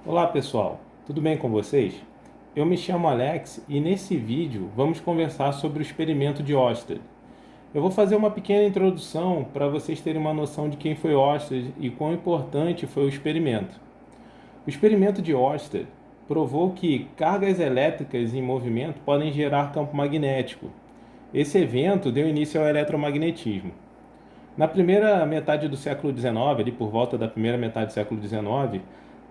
Olá pessoal, tudo bem com vocês? Eu me chamo Alex e nesse vídeo vamos conversar sobre o experimento de Oersted. Eu vou fazer uma pequena introdução para vocês terem uma noção de quem foi Oersted e quão importante foi o experimento. O experimento de Oersted provou que cargas elétricas em movimento podem gerar campo magnético. Esse evento deu início ao eletromagnetismo. Na primeira metade do século XIX, ali por volta da primeira metade do século XIX,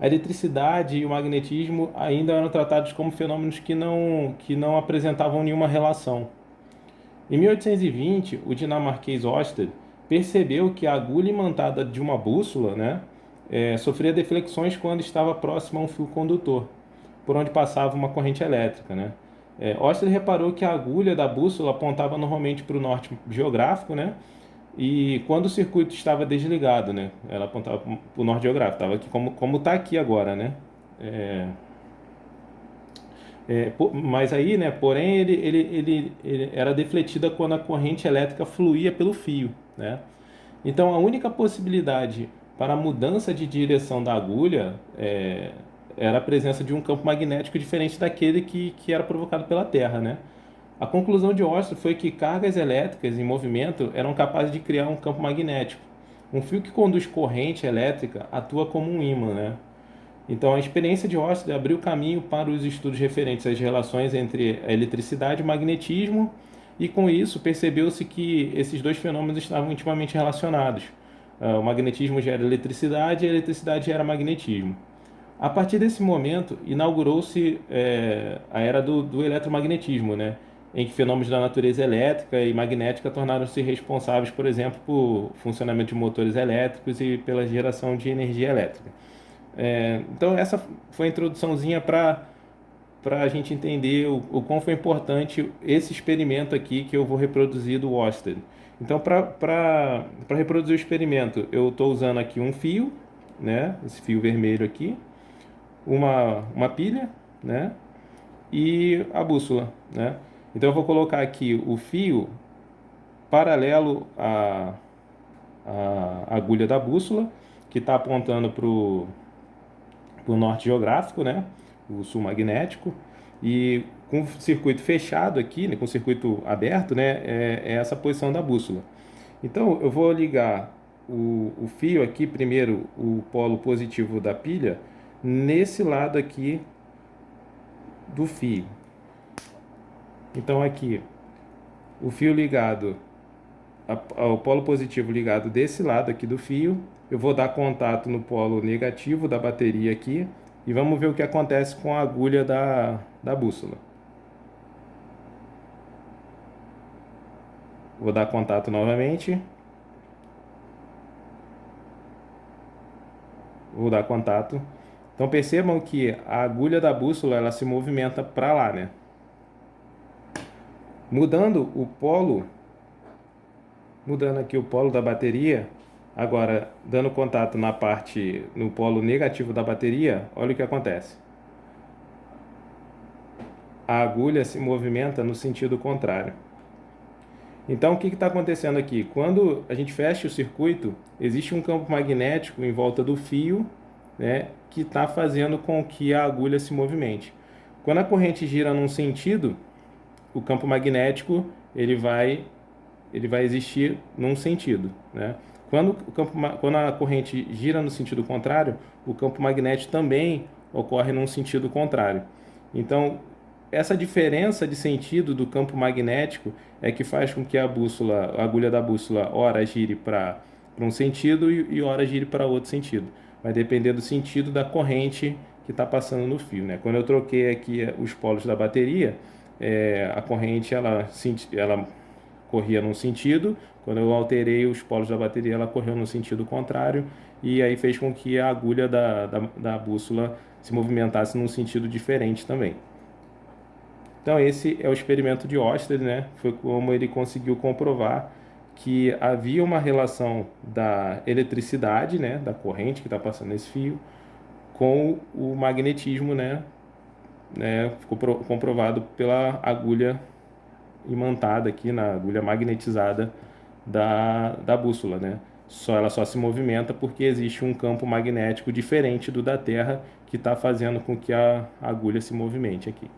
a eletricidade e o magnetismo ainda eram tratados como fenômenos que não apresentavam nenhuma relação. Em 1820, o dinamarquês Ørsted percebeu que a agulha imantada de uma bússola, sofria deflexões quando estava próxima a um fio condutor, por onde passava uma corrente elétrica, né? Ørsted reparou que a agulha da bússola apontava normalmente para o norte geográfico, né? E quando o circuito estava desligado, né? Ela apontava para o norte geográfico, estava aqui como está aqui agora, né? É, mas aí, né? Porém, ele era defletida quando a corrente elétrica fluía pelo fio, né? Então, a única possibilidade para a mudança de direção da agulha era a presença de um campo magnético diferente daquele que era provocado pela Terra, né? A conclusão de Ørsted foi que cargas elétricas em movimento eram capazes de criar um campo magnético. Um fio que conduz corrente elétrica atua como um ímã, né? Então, a experiência de Ørsted abriu caminho para os estudos referentes às relações entre a eletricidade e o magnetismo, e com isso percebeu-se que esses dois fenômenos estavam intimamente relacionados. O magnetismo gera eletricidade e a eletricidade gera magnetismo. A partir desse momento, inaugurou-se a era do eletromagnetismo, né? Em que fenômenos da natureza elétrica e magnética tornaram-se responsáveis, por exemplo, por funcionamento de motores elétricos e pela geração de energia elétrica. Então, essa foi a introduçãozinha para a gente entender o quão foi importante esse experimento aqui que eu vou reproduzir do Ørsted. Então, para reproduzir o experimento, eu estou usando aqui um fio, né? Esse fio vermelho aqui, uma pilha, né? E a bússola, né? Então eu vou colocar aqui o fio paralelo à agulha da bússola, que está apontando para o norte geográfico, né? O sul magnético. E com o circuito fechado aqui, né? Com o circuito aberto, né? É essa a posição da bússola. Então eu vou ligar o fio aqui, primeiro o polo positivo da pilha, nesse lado aqui do fio. Então aqui, o fio ligado, o polo positivo ligado desse lado aqui do fio, eu vou dar contato no polo negativo da bateria aqui e vamos ver o que acontece com a agulha da bússola. Vou dar contato novamente, vou dar contato. Então percebam que a agulha da bússola ela se movimenta para lá, né? Mudando aqui o polo da bateria, agora dando contato no polo negativo da bateria, olha o que acontece. A agulha se movimenta no sentido contrário. Então, o que está acontecendo aqui? Quando a gente fecha o circuito, existe um campo magnético em volta do fio, né, que está fazendo com que a agulha se movimente. Quando a corrente gira num sentido, o campo magnético ele vai existir num sentido, né? Quando a corrente gira no sentido contrário, o campo magnético também ocorre num sentido contrário. Então, essa diferença de sentido do campo magnético é que faz com que a agulha da bússola, ora gire para um sentido e ora gire para outro sentido. Vai depender do sentido da corrente que está passando no fio, né? Quando eu troquei aqui os polos da bateria, a corrente ela corria num sentido, quando eu alterei os polos da bateria, ela correu no sentido contrário, e aí fez com que a agulha da bússola se movimentasse num sentido diferente também. Então esse é o experimento de Ørsted, né? Foi como ele conseguiu comprovar que havia uma relação da eletricidade, né, da corrente que está passando nesse fio, com o magnetismo, ficou comprovado pela agulha imantada aqui, na agulha magnetizada da bússola, né? ela só se movimenta porque existe um campo magnético diferente do da Terra que está fazendo com que a agulha se movimente aqui.